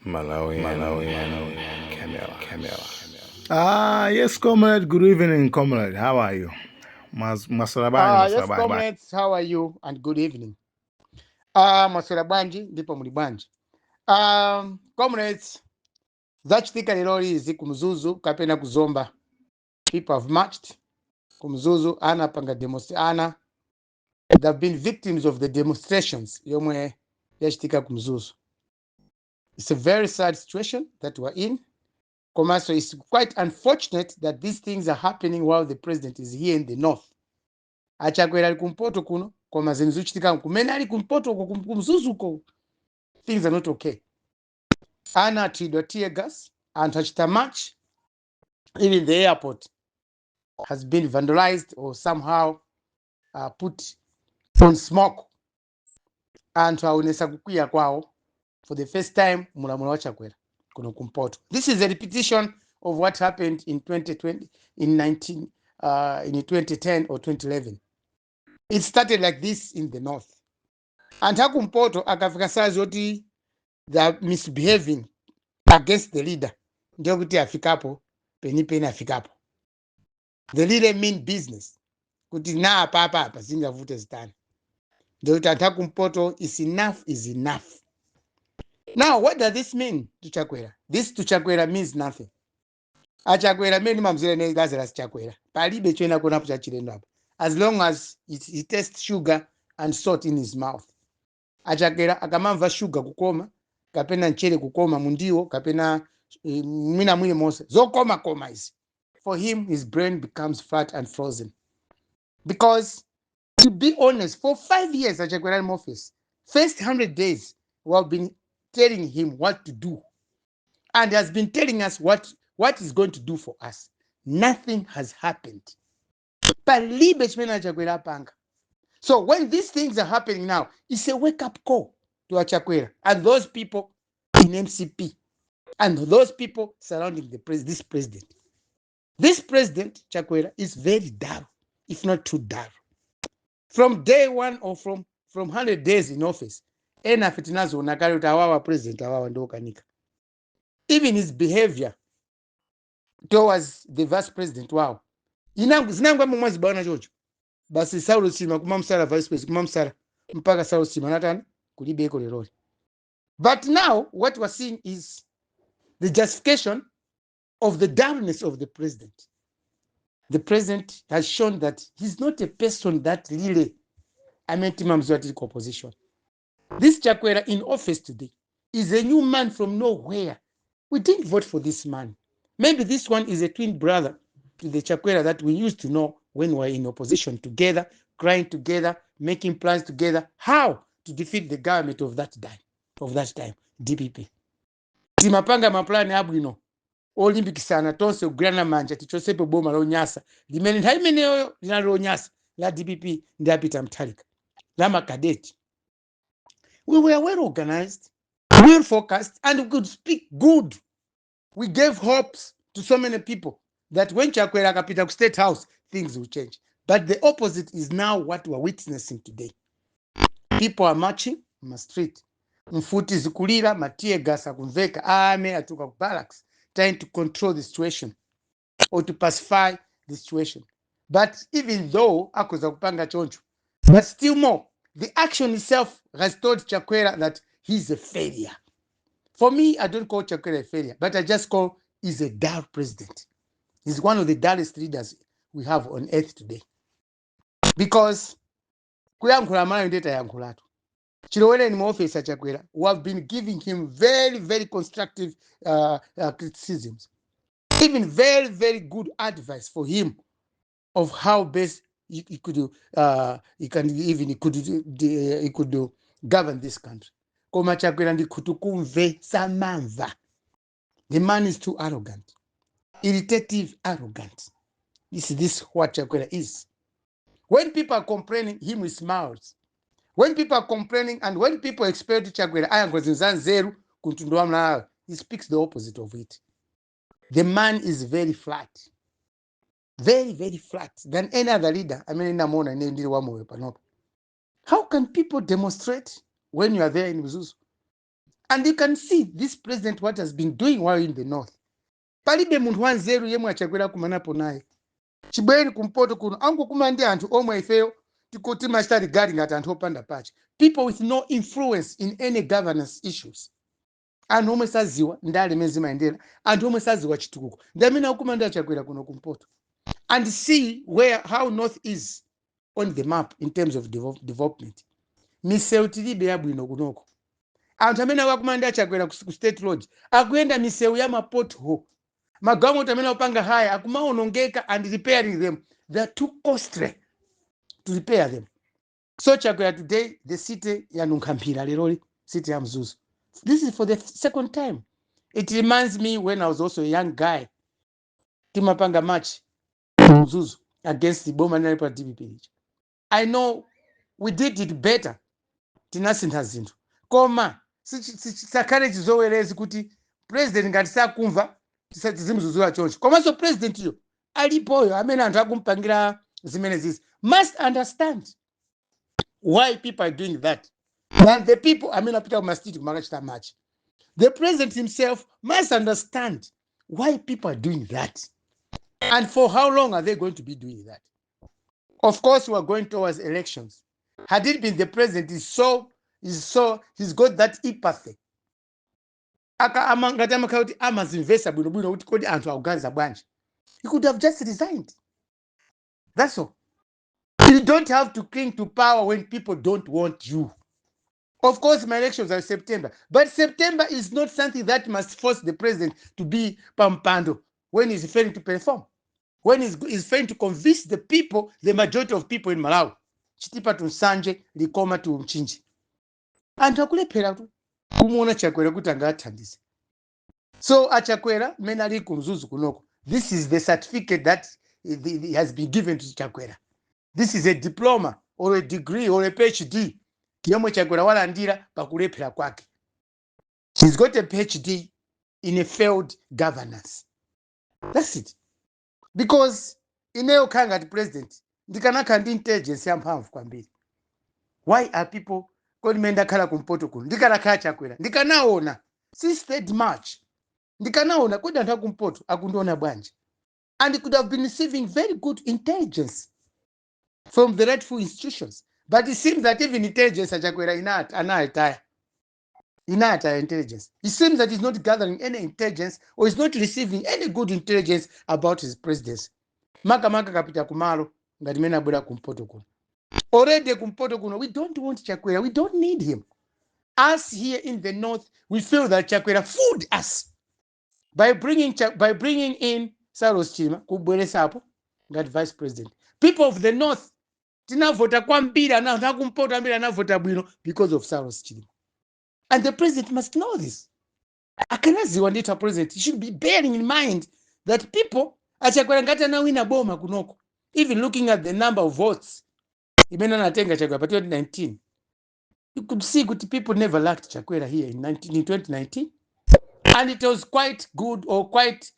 Malawian camera. Yes, Comrade. Good evening, Comrade. How are you? Yes, comrades, how are you? And good evening. Maswera bwanji ndipo muli bwanji. Comrades, zachitika lero izi ku Mzuzu kapena kuzomba. People have marched ku Mzuzu anapanga demonstration. They've been victims of the demonstrations yomwe yachitika ku Mzuzu. It's a very sad situation that we're in. Komaso, it's quite unfortunate that these things are happening while the president is here in the north. Chakwera ali kumpoto kuno koma zinthu zikuchitika kumene ali kumpoto uko kumzuzu uko, things are not okay. Ana atidwa tear gas, anthu achita march. Even the airport has been vandalized or somehow put on smoke. Anthu aonesa kukwiya kwawo for the first time mulamula wa Chakwera kuno kumpoto. This is a repetition of what happened in 2020 in 2010 or 2011. It started like this in the north. Anthu akumpoto akafika saa zoti they are misbehaving against the leader, ndio kuti afikapo penipeni afikapo. The leader mean business kuti na apa zingavute zitani, ndio kuti anthu akumpoto is enough. Now what does this mean to Chakwera? This to Chakwera means nothing. Chakwera meni mamzire ne Lazarus Chakwera palibe choena kunapo chachilendo apa, as long as he tastes sugar and salt in his mouth. Chakwera akamamva sugar kukoma kapena nchere kukoma mundiwo kapena mwina mwine mose zokoma izi, for him his brain becomes flat and frozen. Because to be honest, for 5 years Chakwera in office, first 100 days we have been telling him what to do, and he has been telling us what he's going to do for us. Nothing has happened. Palibe chimene Chakwera apanga. So when these things are happening now, it's a wake-up call to Chakwera and those people in MCP and those people surrounding this president. This president, Chakwera, is very dull, if not too dull. From day one or from 100 days in office, ena fitinazo nakali utawawa president awawa ndo kanika. Even his behavior towards the vice president, wow. Zinangwa mwezi bawana chocho. Basi Saulo Sima kumamsara vice president kumamsara mpaka Saulo Sima natani kulibe eko lelori. But now what we're seeing is the justification of the dullness of the president. The president has shown that he's not a person that really opposition. This Chakwera in office today is a new man from nowhere. We didn't vote for this man. Maybe this one is a twin brother to the Chakwera that we used to know when we were in opposition together, crying together, making plans together, how to defeat the government of that time, DPP. Timapanga maplani abwino olimbikisana tonse kugwirana manja tichosepe boma la Nyasa limene nthawi imeneyo linalo Nyasa la DPP ndi apita Mthalika la makadeti. We were well organized, well focused, and we could speak good. We gave hopes to so many people that when Chakwera kapita ku State House, things will change. But the opposite is now what we're witnessing today. People are marching on the street. Mfuti zikulira, matie gasa kumveka, ame atuka ku barracks, trying to control the situation or to pacify the situation. But even though akuza kupanga choncho, but still more, the action itself has told Chakwera that he's a failure. For me, I don't call Chakwera a failure, but I just call he's a dull president. He's one of the dullest leaders we have on earth today. Because kuyankhula mala ndeta yankhulatu. Chilowere in my office at Chakwera, who have been giving him very, very constructive criticisms, even very, very good advice for him of how best he could do, he could govern this country. Koma Chakwera ndi kutukumve samamva. The man is too arrogant, irritative, arrogant. This is what Chakwera is. When people are complaining, him with smiles. When people are complaining and when people expect Chakwera, he speaks the opposite of it. The man is very flat. Very, very flat than any other leader. How can people demonstrate when you are there in Mzuzu? And you can see this president what has been doing while in the north. Palibe munthu wanzeru yemwe achakwera kumanapo naye. Chibweni kumpoto kuno angu kumandi anthu omwe ifeyo tikuti machita regarding ngati anthu opanda pacha. People with no influence in any governance issues. Anthu omwe saziwa ndale mezi maendera, anthu omwe saziwa chitukuko. Ndamene akumandi achakwera kuno kumpoto. And see how north is on the map in terms of development. Miseu tilibe yabwino kunoko. Anthu amene akumandi achakwera ku state road akuyenda miseu ya mapothole. Magamoti amene opanga haya akumaonongeka and repairing them. They are too costly to repair them. So Chakwera today, the city ya Nunkampira, literally, city ya Mzuzu. This is for the second time. It reminds me when I was also a young guy. Timapanga match Mzuzu against the Boma DPP. I know we did it better. Tinasintha zinthu. Koma sakale chizowerezi kuti president ngati sakumva tizimuzuzula choncho. Komanso president yo alipoyo amene anthu akumpangira zimene zizi must understand why people are doing that. And the people amene apita kumastiti kumakachita match. The president himself must understand why people are doing that. And for how long are they going to be doing that? Of course, we are going towards elections. Had it been the president, he's got that apathy. He could have just resigned. That's all. You don't have to cling to power when people don't want you. Of course, my elections are September. But September is not something that must force the president to be pampando when he's failing to perform. When he's failing to convince the people, the majority of people in Malawi. Chitipa to Sanje, Likoma to Mchinji. And akulephera tu kumuona Chakwera kuti angathandise. So Chakwera menali kumzuzu kunoko. This is the certificate that has been given to Chakwera. This is a diploma or a degree or a PhD. Kiyomwe Chakwera walandira pakulephera kwake. He's got a PhD in a failed governance. That's it. Because ineyo kanga the president ndikanaka ndi intelligence yamphamvu kwambiri. Why are people kodi menda khala kumpoto kuno ndikanakhala Chakwera ndikanaona since 3rd March ndikanaona kodi anthu akumpoto akundiona bwanji. And he could have been receiving very good intelligence from the rightful institutions. But it seems that even intelligence Chakwera inataya intelligence. It seems that he's not gathering any intelligence or is not receiving any good intelligence about his presidency. Maka kapita kumalo ngati mena abwera kumpoto kuno. Already kumpoto kuno, we don't want Chakwera. We don't need him. Us here in the north, we feel that Chakwera fooled us by bringing in Saros Chima kubweresa apo ngati vice president. People of the north tinavota kwambira na kumpoto ambira anavota bwino because of Saros Chima. And the president must know this. Akanaziwa ndithu president, he should be bearing in mind that people Chakwera ngati anawina boma kunoko. Even looking at the number of votes imene anatenga Chakwera pa 2019, you could see good people never liked Chakwera here in 2019. And it was quite good or quite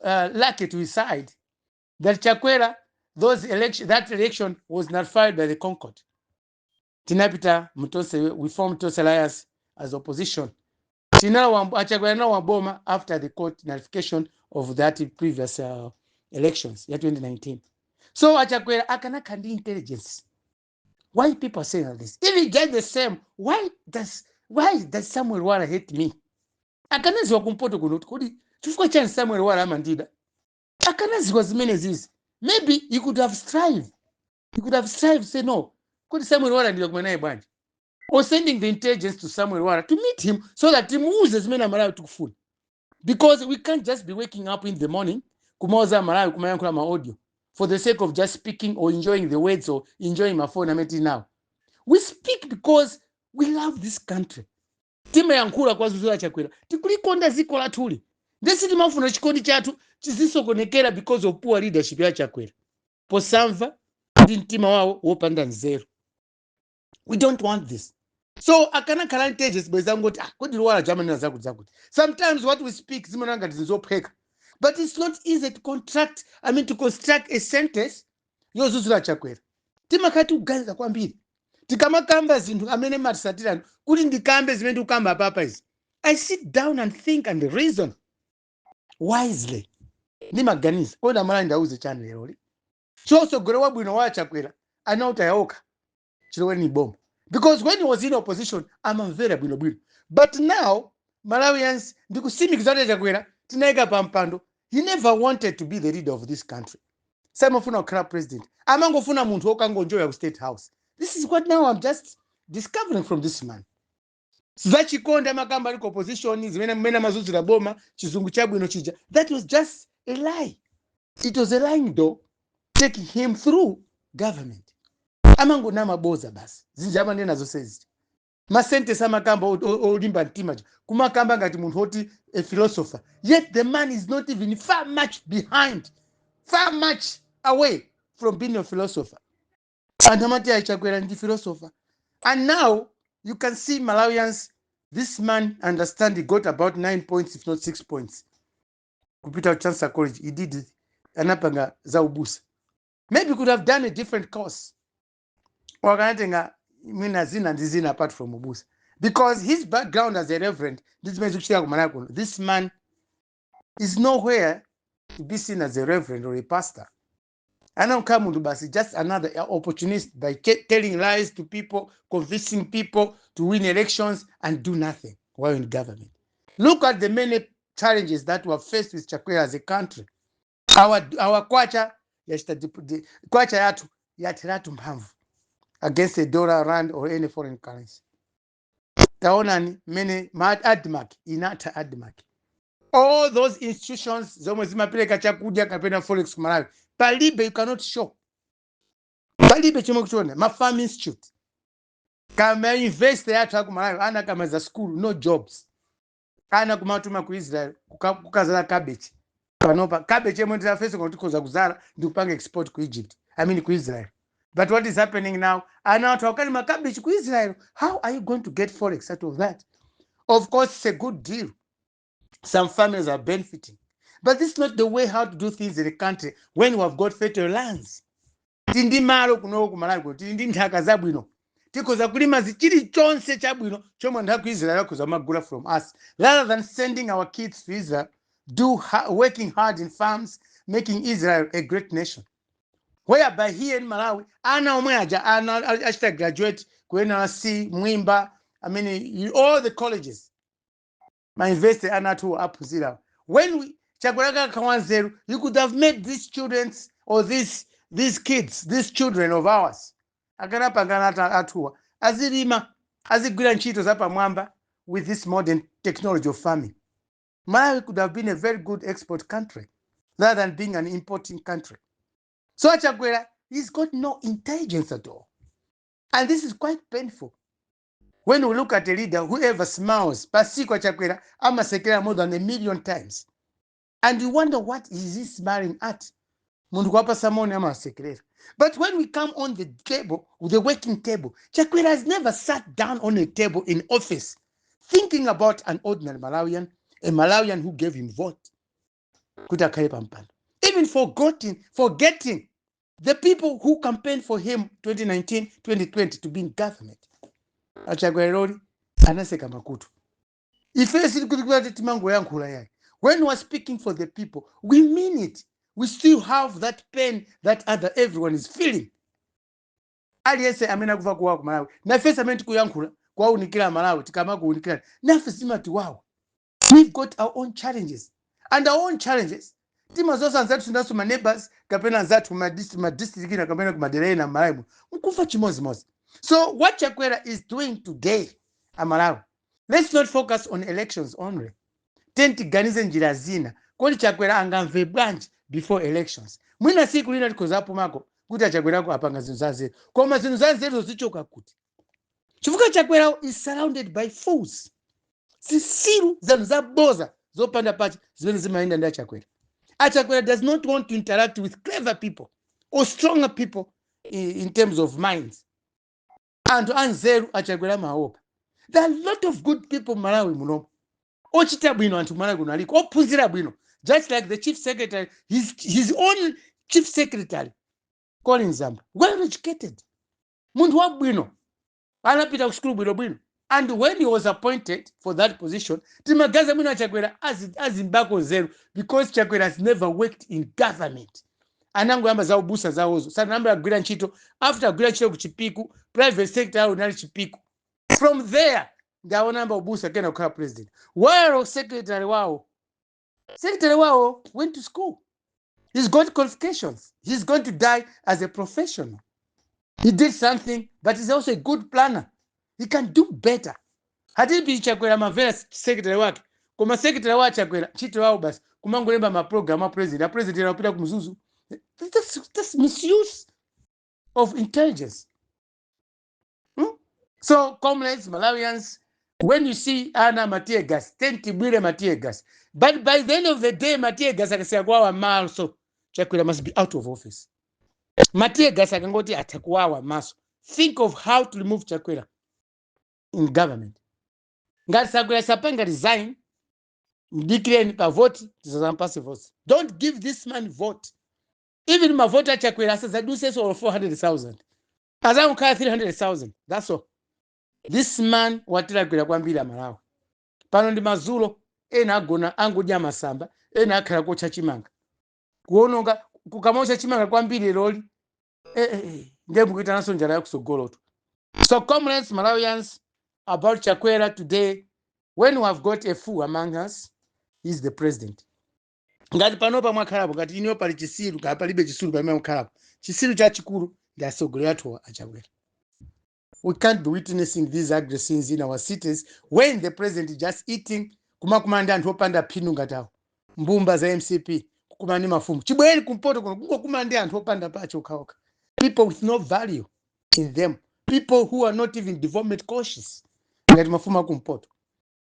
lucky to his side that Chakwera, that election was nullified by the Concord. Tinapita Mutose, we formed Mutose Alliance as opposition. Chakwera na waboma after the court nullification of that previous elections, 2019. So Chakwera akana kandi intelligence. Why people are saying all this? If he get the same, why does Samuel Wara hate me? Akanaziwa kumpoto kuno kodi chifukwa chani Samuel Wara amandida. Akanaziwa zimene zizi. Maybe he could have strived. He could have strived to say no. Kodi Samuel Wara ndilo kumanaye bwanji. Or sending the intelligence to Samuel Wara to meet him so that he moves as many Malawi to food. Because we can't just be waking up in the morning kumaoza Malawi kumayankula ma audio for the sake of just speaking or enjoying the words or enjoying my phone now. We speak because we love this country. Tima yankula kwa zuzula Chakwera. Tikulikonda ziko la tuli. Desi timafuna chikondi chatu chizisokonekera because of poor leadership ya Chakwera. Posamva ndi mtima wao wopanda nzeru. We don't want this. So akana karantages bezangoti kodi Wara Germany nazakuti. Sometimes what we speak zimonanga zizopheka. But it's not easy to construct a sentence yozuzula Chakwera. Timakati uganiza kwambiri. Tikamakamba zinthu amene matisatirana kuti ndikambe zimene ukamba papa izi. I sit down and think and reason wisely. Nimaganiza oda mala ndauze channel lero. So gorewa bwino wa Chakwera anauta yaoka chilowe ni bomba. Because when he was in opposition, I'm very bwino. But now Malawians ndikusimikizana Chakwera tinaika pampando. He never wanted to be the leader of this country. Samafuna okhala president. Amangofuna muntu okangonjoya ku State House. This is what now I'm just discovering from this man. Zachikonda makamba aliko opposition zimene mmene Mzuzu la boma chizungu chabwino chija. That was just a lie. It was a lying door taking him through government. Amango nama boza basi. Zinjama nena zosezi. Masente sama kamba olimba ntima. Kumakamba ngati muntu hoti a philosopher. Yet the man is not even far much behind. Far much away from being a philosopher. And Chakwera ndi philosopher. And now you can see Malawians, this man understand he got about 9 points, if not 6 points. Kupita Chancellor College, he did anapanga za ubusa. Maybe could have done a different course. Or zina apart from ubusa. Because his background as a reverend, this man is nowhere to be seen as a reverend or a pastor. I don't come to Basi, just another opportunist by telling lies to people, convincing people to win elections and do nothing while in government. Look at the many challenges that were faced with Chakwera as a country. Our kwacha yatu yatiratu mhamvu against the dollar, rand, or any foreign currency. Taonani many mad admark inata admark. All those institutions, zomazimapeleka chakudia kapena forex Malawi. Palibe you cannot show. Palibe chimokuchona, ma farm institute. Kama invest yatu haku Malawi, ana kama za school, no jobs. Ana kumatuma ku Israel, kukazala cabbage. Panopa, cabbage yemo ndila fesi kontikoza kuzala, ndupanga export ku Egypt. I mean ku Israel. But what is happening now? Ana watu wakani ma cabbage ku Israel. How are you going to get forex out of that? Of course, it's a good deal. Some families are benefiting. But this is not the way how to do things in the country when we have got fertile lands. Tindi malo kuno kumalago, tindi nthaka zabwino. Tikoza kulima zichiri chonse chabwino, chomwe nthaku Israel kuza magula from us. Rather than sending our kids to Israel, working hard in farms, making Israel a great nation. Whereby here in Malawi, ana omwe aja, ana ashita graduate, kuena si, Mwimba, I mean, all the colleges. My investor anatu apuzira. When we Chakwera Kawanzeru, you could have made these students or these kids, these children of ours. Aganapa atua. Azirima, azigura nchito zapa mwamba with this modern technology of farming. Malawi could have been a very good export country rather than being an importing country. So Chakwera, he's got no intelligence at all. And this is quite painful. When we look at a leader, whoever smiles, Pasiko Chakwera, Ama Sekera more than 1 million times. And you wonder what is he smiling at? But when we come on the table, the working table, Chakwera has never sat down on a table in office thinking about an ordinary Malawian, a Malawian who gave him vote. Even forgetting the people who campaigned for him 2019, 2020 to be in government. Chakwera anaseka makutu. When we are speaking for the people, we mean it. We still have that pain that everyone is feeling. Aliyese amena kuva kuwa ku Malawi. Na fesa menti kuyankula kwa unikila Malawi tikama ku unikila. Na fesima tuwao. We've got our own challenges. And our own challenges. Tima zosa nzatu sundasu ma neighbors kapena nzatu ma district na kapena kumaderei na Malawi. Mkufa chimozi. So what Chakwera is doing today, Malawi, let's not focus on elections only. Tenti ganize njira zina. Kodi Chakwera angamve branch before elections. Mwina siku lina tikozapo mako. Kuti Chakwera ko apanga zinu zanzeru. Koma zinu zanzeru zichoka kuti. Chifuka Chakwera is surrounded by fools. Sisiru zanu zaboza zopanda pachi zimene zimaenda ndi Chakwera. Chakwera does not want to interact with clever people or stronger people in terms of minds. And anzeru Chakwera maopa. There are a lot of good people Malawi muno. Ochita bwino antu Malawi kunaliko. Opunzira bwino. Just like the chief secretary, his own chief secretary, Colin Zamba, well educated. Muntu wa bwino. Anapita ku school bwino. And when he was appointed for that position, timagaza mwina Chakwera azimbako zero because Chakwera has never worked in government. Anango yamba za ubusa za ozo. Sana namba ya gwira nchito, after gwira nchito kuchipiku, private sector au nali chipiku. From there, ndawo namba ubusa kena ukara president. While secretary wao went to school. He's got qualifications. He's going to die as a professional. He did something, but he's also a good planner. He can do better. Hadibi Chakwera mavera secretary wake. Kuma secretary wa Chakwera, chito wao basi. Kumangolemba ma program ma president. A president anapita kumzuzu. That's misuse of intelligence. So, comrades, Malawians, when you see Anna Matiegas, 10 Tibire Matiegas, but by the end of the day, Matiegas akasiagwawa maso, Chakwera must be out of office. Matiegas akangoti atakuwawa maso. Think of how to remove Chakwera in government. Ngati Chakwera sapanga resign, declare a vote, don't give this man vote. Even my voter Chakwera says I do say so 400,000. As I don't 300,000. That's all. This man watila kwera kwambira Malawi. Pano ndi Mazulo ena agona angudya masamba, ena akhala ko chachimanga. Kuononga kukamosha chimanga kwambiri loli. Ndembu kuita naso njala yakusogoloto. So comrades, Malawians, about Chakwera today, when we have got a fool among us, he's the president. Ngati panopa mwakhalapo ngati iniyo pali chisiru kapalibe chisuru pamene mwakhalapo. Chisiru chachikulu ndi asogolera athu a Chakwera. We can't be witnessing these aggressives in our cities when the president is just eating kumakumanda anthu opanda phindu ngatawo. Mbumba za MCP kukumani mafumu. Chibweri kumpoto kuno kumande anthu opanda pacho okhaokha. People with no value in them. People who are not even development cautious. Ngati mafumu akumpoto.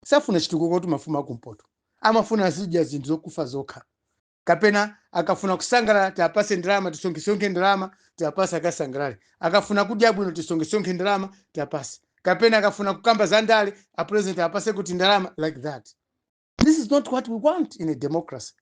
Safuna chitukuko kuti mafumu akumpoto. Amafuna azidya zinthu zokufa zokha. Kapena akafuna kusangalala tapase ndalama tisonge ndalama tapasa akasangalale. Akafuna kudya bwino tisonge ndalama tapasa. Kapena akafuna kukamba zandale a president apase kuti ndalama like that. This is not what we want in a democracy.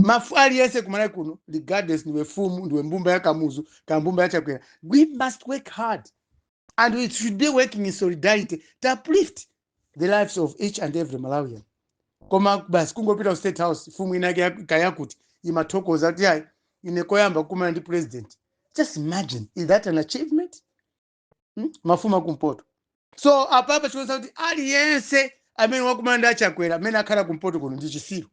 Mafali yese kumana kuno regardless niwe fumu niwe mbumba ya Kamuzu kambumba ya Chakwera. We must work hard and we should be working in solidarity to uplift the lives of each and every Malawian. Koma basi kungopita State House fumu inake kayakuti imathokoza kuti hayi inekoyamba kumana ndi president. Just imagine, is that an achievement? Mafuma kumpoto. So apapa chikoza kuti aliyense amene wakumanda Chakwera amene akhala kumpoto kuno ndi chisiru.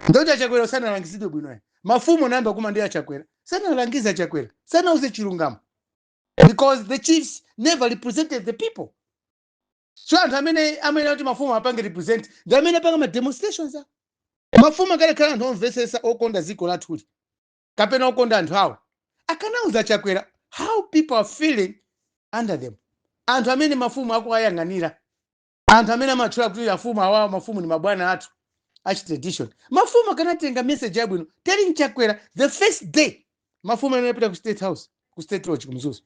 Ndoja Chakwera sana langisidwe bwino. Mafumu namba kumanda Chakwera sana langiza Chakwera sana uze chilungamo. Because the chiefs never represented the people. So amene kuti mafumu apange represent, amene apanga ma demonstrations. Mafumu akakhala anthu omvesesa okonda ziko lathuli. Kapena okonda anthu awo. Akanauza Chakwera how people are feeling under them. Anthu amene mafumu akuyang'anira. Anthu amene amatchula kuti mafumu awawo mafumu ni mabwana athu. Tradition. Mafumu akanatenga message yabwino telling Chakwera the first day mafumu anapita ku State House, ku State Lodge kumzuzu.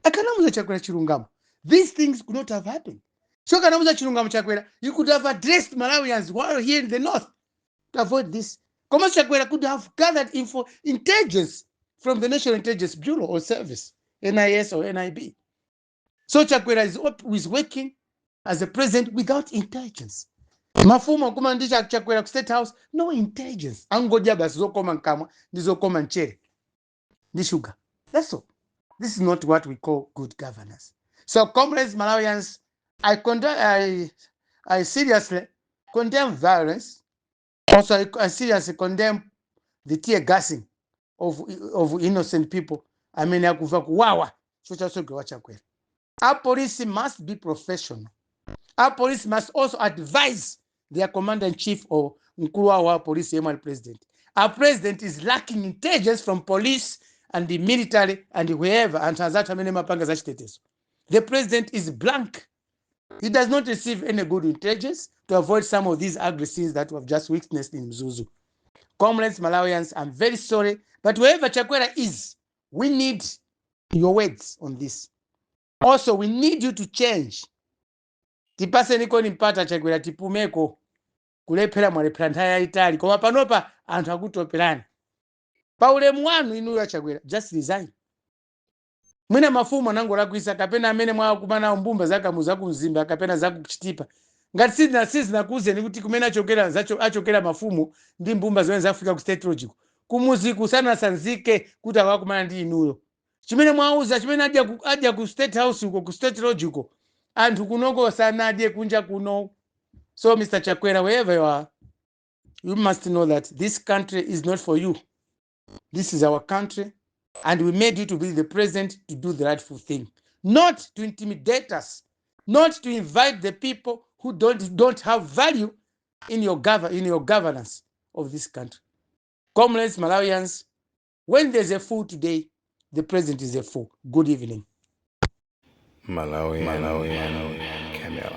Akanamuza Chakwera chilungamo. These things could not have happened. So kanamuza chilungamo Chakwera, you could have addressed Malawians while here in the north to avoid this. Komaso Chakwera could have gathered intelligence from the National Intelligence Bureau or Service, NIS or NIB. So Chakwera is working as a president without intelligence. Mafumu kumandisha Chakwera ku State House, no intelligence. Angoja basi zokoma nkamwa, ndizokoma nchere. Ndi sugar. That's all. This is not what we call good governance. So comrades, Malawians, I seriously condemn violence. Also, I seriously condemn the tear gassing of innocent people. I mean, kuwawa. Our police must be professional. Our police must also advise their commander-in-chief or Mkuru police president. Our president is lacking intelligence from police and the military and whoever. And the president is blank. He does not receive any good intelligence to avoid some of these ugly scenes that we have just witnessed in Mzuzu. Comrades, Malawians, I'm very sorry, but wherever Chakwera is, we need your words on this. Also, we need you to change. Tipase niko nimpata Chakwera tipumeko kulephera mwalephera nthawi yayitali koma panopa anthu akutoperani. Pa ulemu wanu inuyo Chakwera, just resign. mwina mafumu anangolakwisa kapena amene mwakumana mbumba zakamuza kumzimba kapena zakuchitipa ngati sizinakuuzeni kuti kumene achokera mafumu ndi mbumba zimene zafika ku state logical kumuzi kusanasanzike kuti akakumana ndi inuyo chimene mwauza chimene adya ku state house uko ku state logical anthu kunoko sanadye kunja kuno. So Mr. Chakwera, wherever you are, you must know that this country is not for you. This is our country, and we made you to be the president to do the rightful thing, not to intimidate us, not to invite the people who don't have value in your governance of this country. Comrades, Malawians, when there's a fool today, the president is a fool. Good evening. Malawian, Camera.